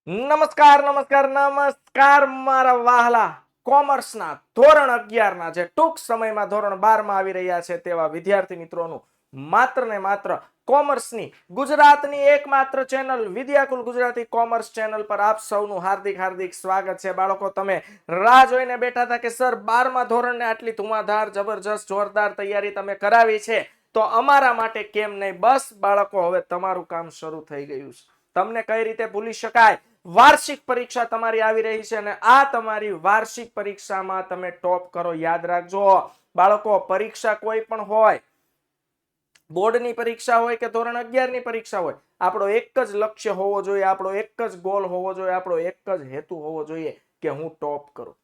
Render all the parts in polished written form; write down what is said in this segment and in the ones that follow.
નમસ્કાર નમસ્કાર નમસ્કાર મારા વહાલા કોમર્સના ધોરણ 11 ના જે ટૂંક સમયમાં ધોરણ 12 માં આવી રહ્યા છે તેવા વિદ્યાર્થી મિત્રોનું માત્ર ને માત્ર કોમર્સની ગુજરાતની એકમાત્ર channel Vidyakul Gujarati commerce channel પર આપ સૌનું હાર્દિક સ્વાગત છે। બાળકો તમે રાહ જોઈને બેઠા હતા કે સર 12મા ધોરણને આટલી ધુમાધાર જબરજસ્ત જોરદાર તૈયારી તમે કરાવી છે તો અમારા માટે કેમ નહીં। બસ બાળકો હવે તમારું કામ શરૂ થઈ ગયું છે। તમને કઈ રીતે ભૂલી શકાય। વાર્ષિક પરીક્ષા તમારી આવી રહી છે અને આ તમારી વાર્ષિક પરીક્ષામાં તમે ટોપ કરો। યાદ રાખજો બાળકો, પરીક્ષા કોઈ પણ હોય, બોર્ડની પરીક્ષા હોય કે ધોરણ 11 ની પરીક્ષા હોય, આપણો એક જ લક્ષ્ય હોવો જોઈએ, આપણો એક જ ગોલ હોવો જોઈએ, આપણો એક જ હેતુ હોવો જોઈએ કે હું ટોપ કરું।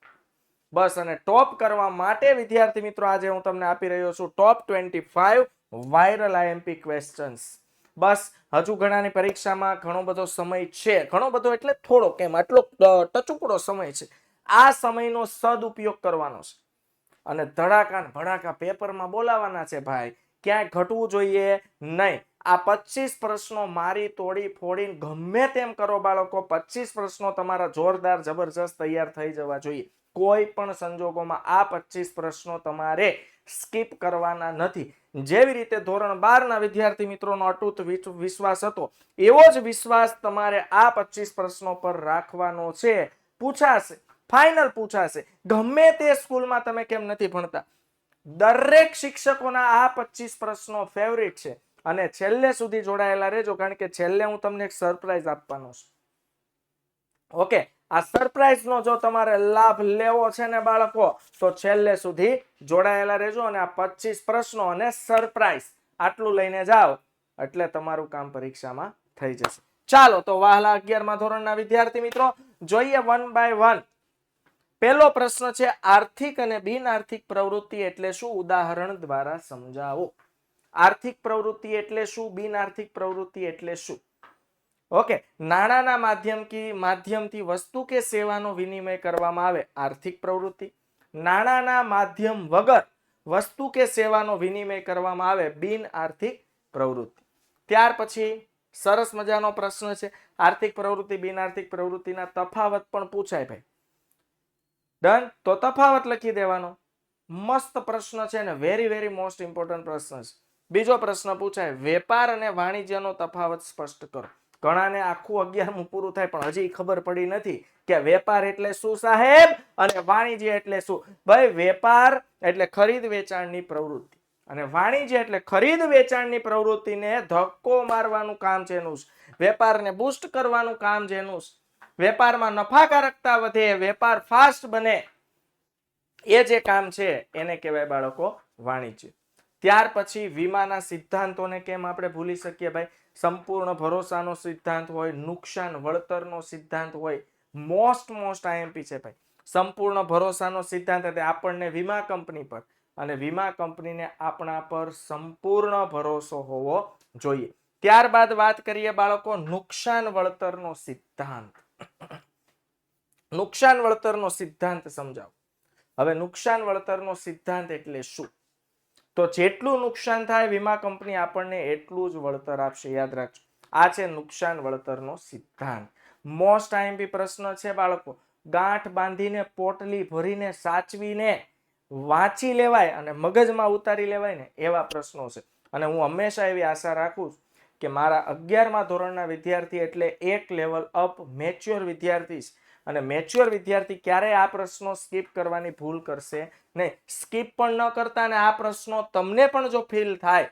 બસ, અને ટોપ કરવા માટે વિદ્યાર્થી મિત્રો આજે હું તમને આપી રહ્યો છું ટોપ 25 વાયરલ આઈએમપી ક્વેશ્ચન્સ। બસ, હજુ ઘણાની પરીક્ષામાં ઘણો બધો સમય છે, ઘણો બધો એટલે થોડો, કેમ આટલો ટચુકડો સમય છે। આ સમયનો સદુપયોગ કરવાનો છે અને ધડાકા ભડાકા પેપરમાં બોલાવાના છે ભાઈ, ક્યાંય ઘટવું જોઈએ નહીં। આ 25 પ્રશ્નો મારી તોડી ફોડીને ગમે તેમ કરો બાળકો, 25 પ્રશ્નો તમારા જોરદાર જબરજસ્ત તૈયાર થઈ જવા જોઈએ। કોઈ પણ સંજોગોમાં આ 25 પ્રશ્નો તમારે સ્કીપ કરવાના નથી। જેવી રીતે ધોરણ 12 ના વિદ્યાર્થી મિત્રોનો અતૂટ વિશ્વાસ હતો, એવો જ વિશ્વાસ તમારે આ 25 પ્રશ્નો પર રાખવાનો છે। પૂછાશે, ફાઇનલ પૂછાશે, ગમે તે સ્કૂલમાં તમે કેમ નથી ભણતા, દરેક શિક્ષકોના આ 25 પ્રશ્નો ફેવરિટ છે અને છેલ્લે સુધી જોડાયેલા રહેજો, કારણ કે છેલ્લે હું તમને એક સરપ્રાઈઝ આપવાનો છું। ઓકે, આ સરપ્રાઈઝ નો જો તમારે લાભ લેવો છે ને બાળકો, તો છેલ્લે સુધી જોડાયેલા રહેજો અને આ 25 પ્રશ્નો અને સરપ્રાઈઝ આટલું લઈને જાઓ એટલે તમારું કામ પરીક્ષામાં થઈ જશે। ચાલો તો વહાલા 11મા ધોરણના વિદ્યાર્થી મિત્રો, જોઈએ વન બાય વન। પહેલો પ્રશ્ન છે, આર્થિક અને બિન આર્થિક પ્રવૃત્તિ એટલે શું? ઉદાહરણ દ્વારા સમજાવો। આર્થિક પ્રવૃત્તિ એટલે શું? બિન આર્થિક પ્રવૃત્તિ એટલે શું? ઓકે, નાણાંના માધ્યમથી વસ્તુ કે સેવાનો વિનિમય કરવામાં આવે, આર્થિક પ્રવૃત્તિ। નાણાંના માધ્યમ વગર વસ્તુ કે સેવાનો વિનિમય કરવામાં આવે, બિન આર્થિક પ્રવૃત્તિ। ત્યાર પછી સરસ મજાનો પ્રશ્ન છે, આર્થિક પ્રવૃત્તિ બિન આર્થિક પ્રવૃત્તિના તફાવત પણ પૂછાય ભાઈ। ડન, તો તફાવત લખી દેવાનો। મસ્ત પ્રશ્ન છે ને, વેરી મોસ્ટ ઇમ્પોર્ટન્ટ પ્રશ્ન છે। બીજો પ્રશ્ન પૂછાય, વેપાર અને વાણિજ્યનો તફાવત સ્પષ્ટ કરો। ઘણાને આખું 11મું પૂરું થાય પણ હજી ખબર પડી નથી કે વેપાર એટલે શું સાહેબ અને વાણિજ્ય એટલે શું। ભાઈ, વેપાર એટલે ખરીદ વેચાણની પ્રવૃત્તિ અને વાણિજ્ય એટલે ખરીદ વેચાણની પ્રવૃત્તિને ધક્કો મારવાનું કામ જેનું છે, વેપારને બૂસ્ટ કરવાનું કામ જેનું છે, વેપારમાં નફાકારકતા વધે, વેપાર ફાસ્ટ બને, એ જે કામ છે એને કહેવાય બાળકો વાણિજ્ય। ત્યાર પછી વીમાના સિદ્ધાંતોને કેમ આપણે ભૂલી શકીએ ભાઈ? સંપૂર્ણ ભરોસાનો સિદ્ધાંત હોય, નુકસાન વળતરનો સિદ્ધાંત હોય, મોસ્ટ આઈએમપી છે ભાઈ। સંપૂર્ણ ભરોસાનો સિદ્ધાંત એટલે આપણને વીમા કંપની પર અને વીમા કંપનીને આપણા પર સંપૂર્ણ ભરોસો હોવો જોઈએ। ત્યારબાદ વાત કરીએ બાળકો નુકસાન વળતરનો સિદ્ધાંત। નુકસાન વળતરનો સિદ્ધાંત સમજાવો। હવે નુકસાન વળતરનો સિદ્ધાંત એટલે શું? તો જેટલું નુકસાન થાય વીમા કંપની આપણને એટલું જ વળતર આપશે, યાદ રાખજો। આ છે નુકસાન વળતરનો સિદ્ધાંત। મોસ્ટ આઈએમપી પ્રશ્ન છે બાળકો, ગાંઠ બાંધીને પોટલી ભરીને સાચવીને વાંચી લેવાય અને મગજમાં ઉતારી લેવાય ને એવા પ્રશ્નો છે। અને હું હંમેશા એવી આશા રાખું છું કે મારા 11મા ધોરણના વિદ્યાર્થી એટલે એક લેવલ અપ મેચ્યોર વિદ્યાર્થી છે અને મેચ્યોર વિદ્યાર્થી ક્યારેય આ પ્રશ્નો સ્કીપ કરવાની ભૂલ કરશે નહીં। સ્કીપ પણ ન કરતા અને આ પ્રશ્નો તમને પણ જો ફીલ થાય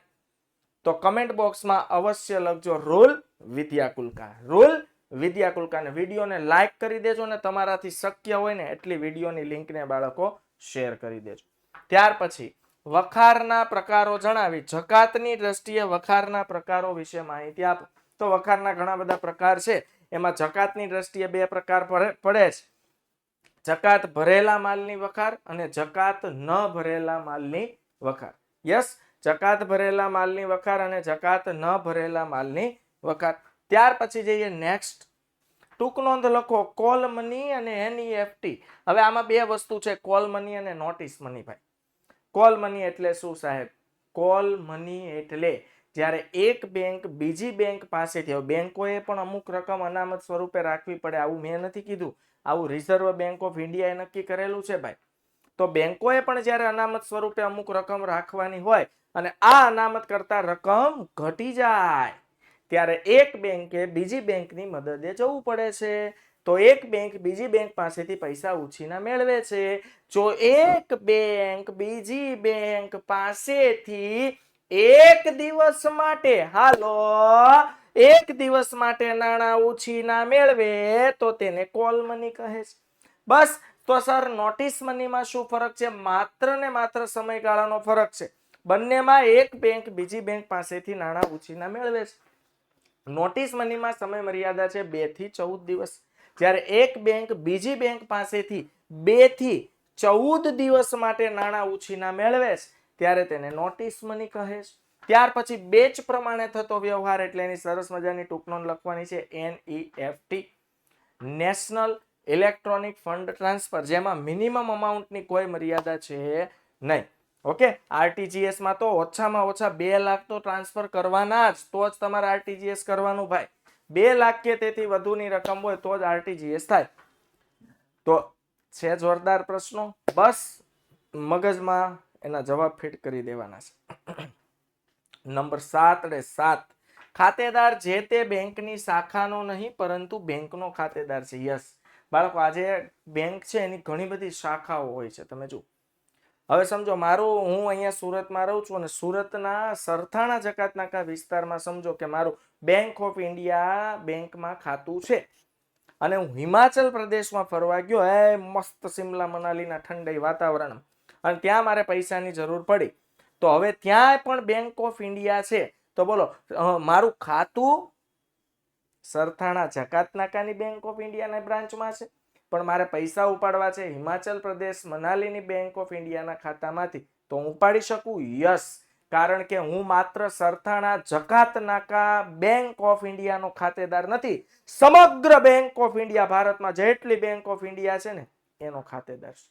તો કમેન્ટ બોક્સમાં અવશ્ય લખજો રૂલ વિદ્યાકુલકા, રૂલ વિદ્યાકુલકા। વિડીયોને લાઈક કરી દેજો અને તમારાથી શક્ય હોય ને એટલી વિડીયોની લિંકને બાળકો શેર કરી દેજો। ત્યાર પછી વખારના પ્રકારો જણાવી, જકાતની દ્રષ્ટિએ વખારના પ્રકારો વિશે માહિતી આપો। તો વખારના ઘણા બધા પ્રકાર છે, એમાં જકાતની દ્રષ્ટિએ બે પ્રકાર પડે છે, જકાત ભરેલા માલની વખાર અને જકાત ન ભરેલા માલની વખાર। યસ, જકાત ભરેલા માલની વખાર અને જકાત ન ભરેલા માલની વખાર। ત્યાર પછી જઈએ નેક્સ્ટ, ટૂંક નોંધ લખો, કોલ મની અને એનઈએફટી। હવે આમાં બે વસ્તુ છે, કોલ મની અને નોટિસ મની ભાઈ। કોલ મની એટલે શું સાહેબ? કોલ મની એટલે જ્યારે એક બેંક બીજી બેંક પાસેથી, હવે બેંકોએ પણ અમુક રકમ અનામત સ્વરૂપે રાખવી પડે, આવું મેં નથી કીધું, આવું રિઝર્વ બેંક ઓફ ઇન્ડિયાએ નક્કી કરેલું છે ભાઈ. તો બેંકોએ પણ જ્યારે અનામત સ્વરૂપે અમુક રકમ રાખવાની હોય અને આ અનામત કરતા રકમ ઘટી જાય ત્યારે એક બેંકે બીજી બેંકની મદદે જવું પડે છે. તો એક બેંક બીજી બેંક પાસેથી પૈસા ઉછીના મેળવે છે. જો એક બેંક બીજી બેંક પાસેથી એક દિવસ માટે, હાલો, એક દિવસ માટે નાણાં ઉછીના મેળવે તો તેને કોલ મની કહે છે. બસ. તો સર નોટિસ મનીમાં શું ફરક છે? માત્ર ને માત્ર સમયગાળાનો ફરક છે. બંનેમાં એક બેંક બીજી બેંક પાસેથી નાણાં ઉછીના મેળવે છે. નોટિસ મનીમાં સમય મર્યાદા છે 2 થી 14 દિવસ, જ્યારે એક બેંક બીજી બેંક પાસેથી 2 થી 14 દિવસ માટે નાણાં ઉછીના મેળવે છે ત્યારે તેને નોટિસ મની કહે છે. ત્યાર પછી બેચ પ્રમાણે થતો વ્યવહાર એટલે એની સરસ મજાની ટૂંક નોંધ લખવાની છે, NEFT, national electronic fund transfer, જેમાં મિનિમમ અમાઉન્ટની કોઈ મર્યાદા છે નહીં. ઓકે, આરટીજીએસ માં તો ઓછામાં ઓછા 2 લાખ તો ટ્રાન્સફર કરવાના જ, તો જ તમારે આરટીજીએસ કરવાનું ભાઈ. 2 લાખ કે તેથી વધુની રકમ હોય તો જ આરટીજીએસ થાય. તો છે જોરદાર પ્રશ્નો, બસ મગજમાં એના જવાબ ફિટ કરી દેવાના છે. નંબર 7 ખાતેદાર જે તે બેંકની શાખાનો નહીં પરંતુ બેંકનો ખાતેદાર છે. યસ બાળકો, આજે બેંક છે એની ઘણી બધી શાખાઓ હોય છે. તમે જુઓ, હવે સમજો મારું, હું અહીંયા સુરતમાં રહું છું અને સુરતના સરથાણા જકાતનાકા વિસ્તારમાં સમજો કે મારું બેંક ઓફ ઇન્ડિયા બેંકમાં ખાતું છે અને હું હિમાચલ પ્રદેશમાં ફરવા ગયો, મસ્ત સિમલા મનાલીના ઠંડી વાતાવરણ, અને ત્યાં મારે પૈસાની જરૂર પડી, તો હવે ત્યાં પણ બેંક ઓફ ઇન્ડિયા છે. તો બોલો, મારું ખાતું સરથાણા જકાતનાકાની બેંક ઓફ ઇન્ડિયાના બ્રાન્ચમાં છે, પણ મારે પૈસા ઉપાડવા છે હિમાચલ પ્રદેશ મનાલીની બેંક ઓફ ઇન્ડિયાના ખાતામાંથી, તો હું ઉપાડી શકું? યસ, કારણ કે હું માત્ર સરથાણા જકાતનાકા બેંક ઓફ ઇન્ડિયાનો ખાતેદાર નથી, સમગ્ર બેંક ઓફ ઇન્ડિયા, ભારતમાં જેટલી બેંક ઓફ ઇન્ડિયા છે ને એનો ખાતેદાર છે.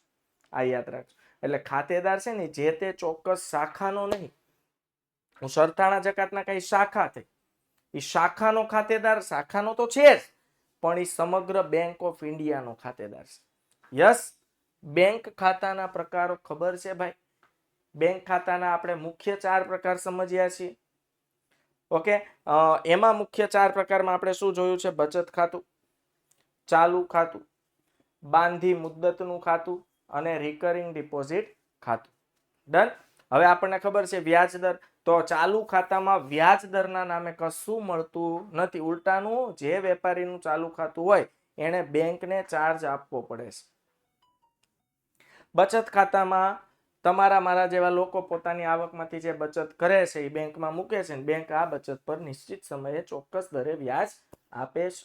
આ યાદ રાખજો. એટલે ખાતેદાર છે ને જે તે ચોક્કસ શાખાનો નહીં. હું સરથાણા જકાતનાકા શાખા થઈ, એ શાખાનો ખાતેદાર, શાખાનો તો છે જ, પણ એ સમગ્ર બેંક ઓફ ઇન્ડિયાનો ખાતેદાર છે. યસ, બેંક ખાતાના પ્રકારો ખબર છે ભાઈ? બેંક ખાતાના આપણે મુખ્ય 4 પ્રકાર સમજ્યા છીએ. ઓકે, એમાં મુખ્ય 4 પ્રકારમાં આપણે શું જોયું છે? બચત ખાતું, ચાલુ ખાતું, બાંધી મુદ્દતનું ખાતું અને રિકરિંગ ડિપોઝિટ ખાતું. ડન. હવે આપણને ખબર છે વ્યાજ દર, તો ચાલુ ખાતામાં વ્યાજ દરના નામે કશું મળતું નથી, ઉલટાનું જે વેપારીનું ચાલુ ખાતું હોય એને બેંકને ચાર્જ આપવો પડે છે. બચત ખાતામાં તમારા મારા જેવા લોકો પોતાની આવકમાંથી જે બચત કરે છે એ બેંકમાં મૂકે છે, બેંક આ બચત પર નિશ્ચિત સમયે ચોક્કસ દરે વ્યાજ આપે છે.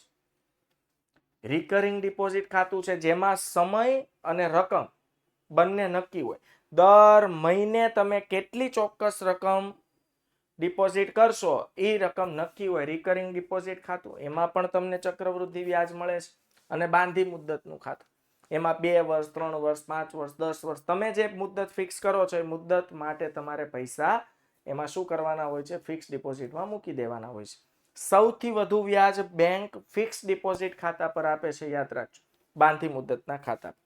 રિકરિંગ ડિપોઝિટ ખાતું છે જેમાં સમય અને રકમ બંને નક્કી હોય. દર મહિને તમે કેટલી ચોક્કસ રકમ ડિપોઝિટ કરશો એ રકમ નક્કી હોય. રિકરિંગ ડિપોઝિટ ખાતું, એમાં પણ તમને ચક્રવૃદ્ધિ વ્યાજ મળે છે. અને બાંધી મુદ્દતનું ખાતું, એમાં 2 વર્ષ, 3 વર્ષ, 5 વર્ષ, 10 વર્ષ, તમે જે મુદ્દત ફિક્સ કરો છો એ મુદ્દત માટે તમારે પૈસા એમાં શું કરવાના હોય છે? ફિક્સ ડિપોઝિટમાં મૂકી દેવાના હોય છે. સૌથી વધુ વ્યાજ બેંક ફિક્સ ડિપોઝિટ ખાતા પર આપે છે, યાદ રાખજો, બાંધી મુદ્દતના ખાતા પર.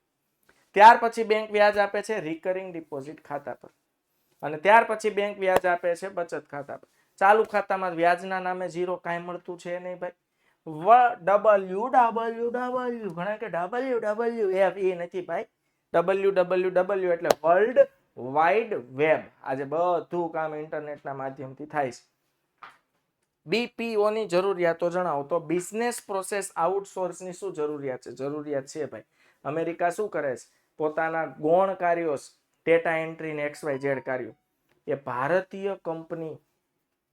ત્યાર પછી બેંક વ્યાજ આપે છે રિકરિંગ ડિપોઝિટ ખાતા પર, અને ત્યાર પછી બેંક વ્યાજ આપે છે બચત ખાતા પર. ચાલુ ખાતામાં વ્યાજના નામે 0 કાંઈ મળતું છે નહીં ભાઈ. ઘણા કે WWF, એ નથી ભાઈ. WWW એટલે વર્લ્ડ વાઇડ વેબ. આજે બધું કામ ઇન્ટરનેટના માધ્યમથી થાય છે. BPO ની જરૂરિયાતો જણાવો. તો બિઝનેસ પ્રોસેસ આઉટસોર્સની શું જરૂરિયાત છે? જરૂરિયાત છે ભાઈ. અમેરિકા શું કરે છે? પોતાના ગૌણ કાર્યો, ડેટા એન્ટ્રી ને XYZ કાર્યો, એ ભારતીય કંપની,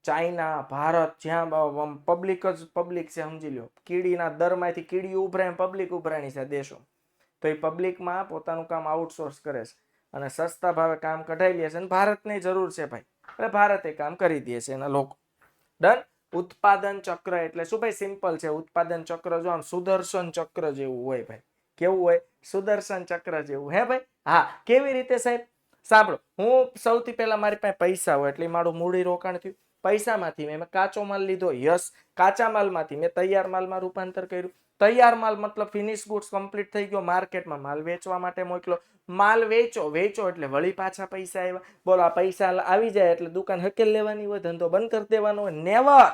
ચાઇના, ભારત, જ્યાં પબ્લિક જ પબ્લિક છે, સમજી લો, કીડીના દરમાંથી કીડી ઉભરાય, પબ્લિક ઉભરાણી છે દેશો, તો એ પબ્લિકમાં પોતાનું કામ આઉટસોર્સ કરે છે અને સસ્તા ભાવે કામ કઢાઈ લે છે. અને ભારતની જરૂર છે ભાઈ, એટલે ભારતે કામ કરી દે છે એના લોકો. ડન. ઉત્પાદન ચક્ર એટલે શું ભાઈ? સિમ્પલ છે. ઉત્પાદન ચક્ર જો આમ સુદર્શન ચક્ર જેવું હોય ભાઈ. કેવું હોય? સુદર્શન ચક્ર જેવું. હે ભાઈ? હા. કેવી રીતે સાહેબ? સાંભળો, હું સૌથી પહેલા મારી પાસે પૈસા હોય એટલે મારું મૂડી રોકાણ થયું. પૈસામાંથી મેં કાચો માલ લીધો, યસ. કાચા માલમાંથી મેં તૈયાર માલમાં રૂપાંતર કર્યું. તૈયાર માલ મતલબ ફિનિશ ગુડ્સ કમ્પ્લીટ થઈ ગયો, માર્કેટમાં માલ વેચવા માટે મોકલો. માલ વેચો એટલે વળી પાછા પૈસા આવ્યા. બોલો, આ પૈસા આવી જાય એટલે દુકાન હકેલ લેવાની હોય, ધંધો બંધ કરી દેવાનો હોય? નેવર.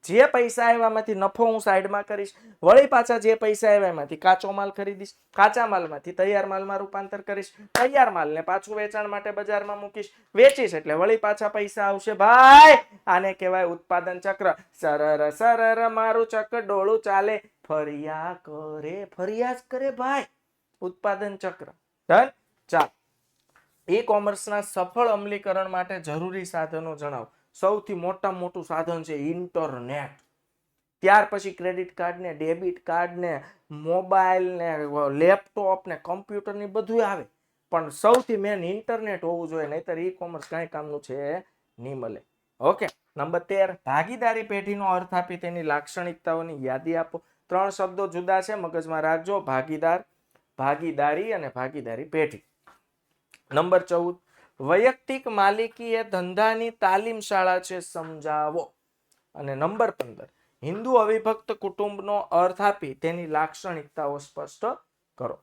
જે પૈસા આવ્યા એમાંથી નફો હું સાઈડમાં કરીશ, વળી પાછા જે પૈસા આવ્યા એમાંથી કાચો માલ ખરીદીશ, કાચા માલમાંથી તૈયાર માલમાં રૂપાંતર કરીશ, તૈયાર માલને પાછું વેચાણ માટે બજારમાં મૂકીશ, વેચીશ એટલે વળી પાછા પૈસા આવશે ભાઈ. આને કહેવાય ઉત્પાદન ચક્ર. સરર સરર મારું ચક્ર ડોળું ચાલે, ફર્યા કરે ભાઈ, ઉત્પાદન ચક્ર. ડન. ચાલ, ઈ કોમર્સના સફળ અમલીકરણ માટે જરૂરી સાધનો જણાવો. સૌથી મોટામાં મોટું સાધન છે ઇન્ટરનેટ. ત્યાર પછી ક્રેડિટ કાર્ડ ને, ડેબિટ કાર્ડ ને, મોબાઈલ ને, લેપટોપ ને, કમ્પ્યુટર ને બધું આવે, પણ સૌથી મેન ઇન્ટરનેટ હોવું જોઈએ, નહીતર ઈ કોમર્સ કઈ કામનું છે નહીં મળે. ઓકે. નંબર 13, ભાગીદારી પેઢીનો અર્થ આપી તેની લાક્ષણિકતાઓની યાદી આપો. 3 શબ્દો જુદા છે, મગજમાં રાખજો. ભાગીદાર, ભાગીદારી અને ભાગીદારી પેઢી. નંબર 14, વૈયક્તિક માલિકી એ ધંધાની તાલીમ શાળા છે, સમજાવો. અને નંબર 15, હિન્દુ અવિભક્ત કુટુંબનો અર્થ આપી તેની લાક્ષણિકતાઓ સ્પષ્ટ કરો.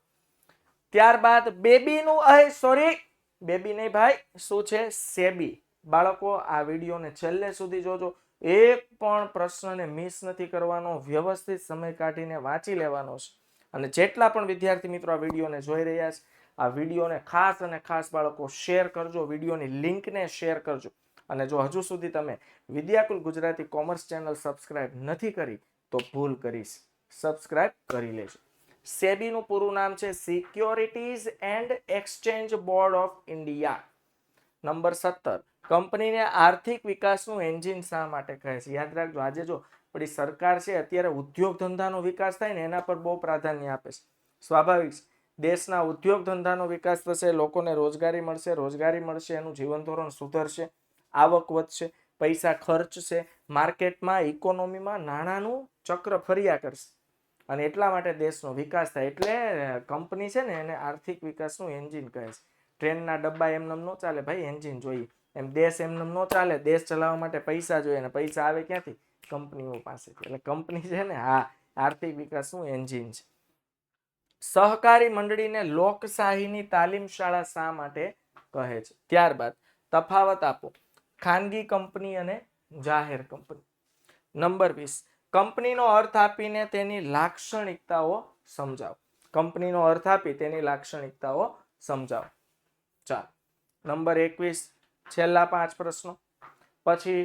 ત્યારબાદ બેબીનું બેબી નહીં ભાઈ, શું છે? સેબી. બાળકો, આ વિડીયોને છેલ્લે સુધી જોજો. એક પણ પ્રશ્નને મિસ નથી કરવાનો, વ્યવસ્થિત સમય કાઢીને વાંચી લેવાનો છે. અને જેટલા પણ વિદ્યાર્થી મિત્રો આ વિડીયોને જોઈ રહ્યા છે, આ વિડીયોને ખાસ અને ખાસ બાળકો શેર કરજો, વિડીયોની લિંકને શેર કરજો. અને જો હજુ સુધી તમે Vidyakul Gujarati commerce channel subscribe નથી કરી તો ભૂલ કરીશ, સબસ્ક્રાઇબ કરી લેજો. સેબીનું પૂરું નામ છે securities and exchange board of India. Number 17, કંપનીને આર્થિક વિકાસનું એન્જિન શા માટે કહે છે? યાદ રાખજો, આજે જો આપણી સરકાર છે અત્યારે ઉદ્યોગ ધંધાનો વિકાસ થાય ને એના પર બહુ પ્રાધાન્ય આપે છે. સ્વાભાવિક છે, દેશના ઉદ્યોગ ધંધાનો વિકાસ થશે, લોકોને રોજગારી મળશે, એનું જીવન ધોરણ સુધરશે, આવક વધશે, પૈસા ખર્ચશે, માર્કેટમાં, ઇકોનોમીમાં નાણાંનું ચક્ર ફર્યા કરશે, અને એટલા માટે દેશનો વિકાસ થાય. એટલે કંપની છે ને એને આર્થિક વિકાસનું એન્જિન કહે છે. ટ્રેનના ડબ્બા એમને ન ચાલે ભાઈ, એન્જિન જોઈએ. એમ દેશ એમને ન ચાલે, દેશ ચલાવવા માટે પૈસા જોઈએ, અને પૈસા આવે ક્યાંથી? કંપનીઓ પાસેથી. એટલે કંપની છે ને, હા, આર્થિક વિકાસનું એન્જિન છે. સહકારી મંડળીને લોકશાહીની તાલીમ શાળા શા માટે કહે છે? ત્યારબાદ તફાવત આપો, ખાનગી કંપની અને જાહેર કંપની. નંબર 20, કંપનીનો અર્થ આપીને તેની લાક્ષણિકતાઓ સમજાવો. કંપનીનો અર્થ આપી તેની લાક્ષણિકતાઓ સમજાવો. ચાલો, નંબર 21, છેલ્લા 5 પ્રશ્નો. પછી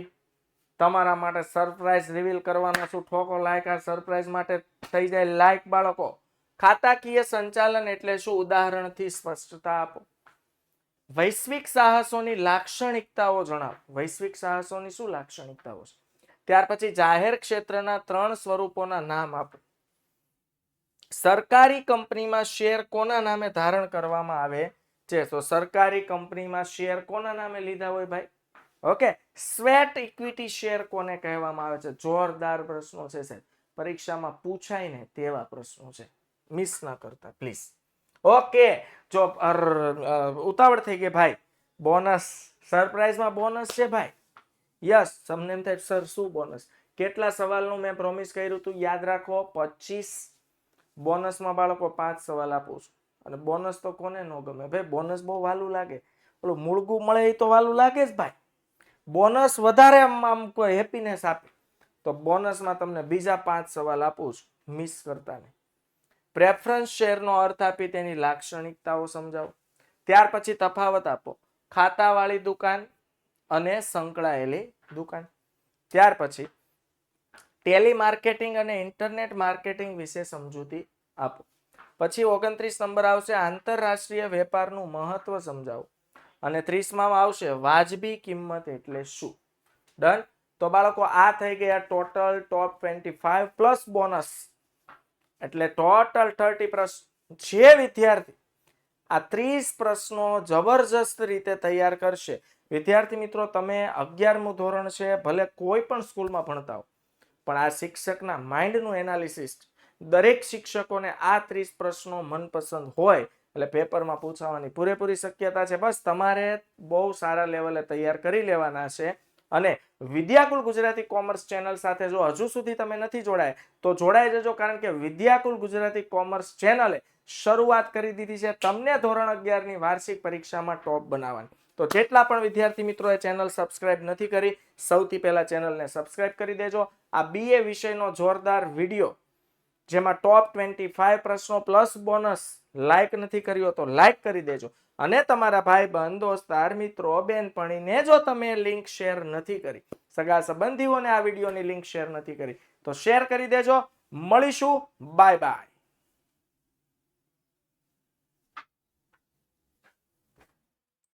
તમારા માટે સરપ્રાઈઝ રિવીલ કરવાના છું. ઠોકો લાઈક, આ સરપ્રાઈઝ માટે થઈ જાય લાઈક બાળકો. ખાતાકીય સંચાલન એટલે શું? ઉદાહરણથી સ્પષ્ટતા આપો. વૈશ્વિક સાહસોની લાક્ષણિકતાઓ જણાવો. વૈશ્વિક સાહસોની શું લાક્ષણિકતાઓ છે? ત્યાર પછી જાહેર ક્ષેત્રના 3 સ્વરૂપોના નામ આપો. સરકારી કંપનીમાં શેર કોના નામે ધારણ કરવામાં આવે છે? તો સરકારી કંપનીમાં શેર કોના નામે લીધા હોય ભાઈ? ઓકે. સ્વેટ ઇક્વિટી શેર કોને કહેવામાં આવે છે? જોરદાર પ્રશ્નો છે સાહેબ, પરીક્ષામાં પૂછાય ને તેવા પ્રશ્નો છે, મિસ ના કરતા પ્લીઝ. ઓકે, જો ઉતાવળ થઈ ગઈ ભાઈ. બોનસ, સરપ્રાઈઝમાં બોનસ છે ભાઈ. યસ, તમને એમ થાય સર શું બોનસ? કેટલા સવાલનું મેં પ્રોમિસ કર્યું હતું, યાદ રાખો, 25. બોનસમાં બાળકો 5 સવાલ આપું છું. અને બોનસ તો કોને ન ગમે ભાઈ? બોનસ બહુ વાલું લાગે, પેલું મૂળગું મળે એ તો વાલું લાગે જ ભાઈ. બોનસ વધારે આમ કોઈ હેપીનેસ આપે, તો બોનસમાં તમને બીજા 5 સવાલ આપું છું, મિસ કરતા નહીં. પ્રેફરન્સ શેરનો અર્થ આપી તેની લાક્ષણિકતાઓ સમજાવો. ત્યાર પછી તફાવત આપો, ખાતાવાળી દુકાન અને સંકળાયેલી દુકાન. ત્યાર પછી ટેલિમાર્કેટિંગ અને ઇન્ટરનેટ માર્કેટિંગ વિશે સમજૂતી આપો. પછી 29 નંબર આવશે, આંતરરાષ્ટ્રીય વેપારનું મહત્વ સમજાવો. અને 30માં આવશે, વાજબી કિંમત એટલે શું? ડન. તો બાળકો, આ થઈ ગયા ટોટલ ટોપ 25 પ્લસ બોનસ, એટલે ટોટલ 30 પ્રશ્ન. જે વિદ્યાર્થી આ 30 પ્રશ્નો જબરજસ્ત રીતે તૈયાર કરશે, વિદ્યાર્થી મિત્રો તમે 11મું ધોરણ છે, ભલે કોઈ પણ સ્કૂલમાં ભણતા હો, પણ આ શિક્ષકના માઇન્ડનું એનાલિસિસ, દરેક શિક્ષકોને આ 30 પ્રશ્નો મનપસંદ હોય એટલે પેપરમાં પૂછાવાની પૂરેપૂરી શક્યતા છે. બસ તમારે બહુ સારા લેવલે તૈયાર કરી લેવાના છે. અને વિદ્યાકુલ ગુજરાતી કોમર્સ ચેનલ સાથે જો હજુ સુધી તમે નથી જોડાયા તો જોડાઈ જજો, કારણ કે વિદ્યાકુલ ગુજરાતી કોમર્સ ચેનલે શરૂઆત કરી દીધી છે તમને ધોરણ 11 ની વાર્ષિક પરીક્ષામાં ટોપ બનાવવાની. તો જેટલા પણ વિદ્યાર્થી મિત્રોએ ચેનલ સબસ્ક્રાઇબ નથી કરી, સૌથી પહેલા ચેનલને સબસ્ક્રાઇબ કરી દેજો. આ BA વિષયનો જોરદાર વિડીયો જેમાં ટોપ 25 પ્રશ્નો પ્લસ બોનસ લાઈક નથી કર્યો તો લાઈક કરી દેજો. અને તમારા ભાઈ બંધ દોસ્તાર મિત્રો બેનપણીને જો તમે લિંક શેર નથી કરી, સગા સંબંધીઓને આ વિડીયોની લિંક શેર નથી કરી તો શેર કરી દેજો. મળીશું, બાય બાય.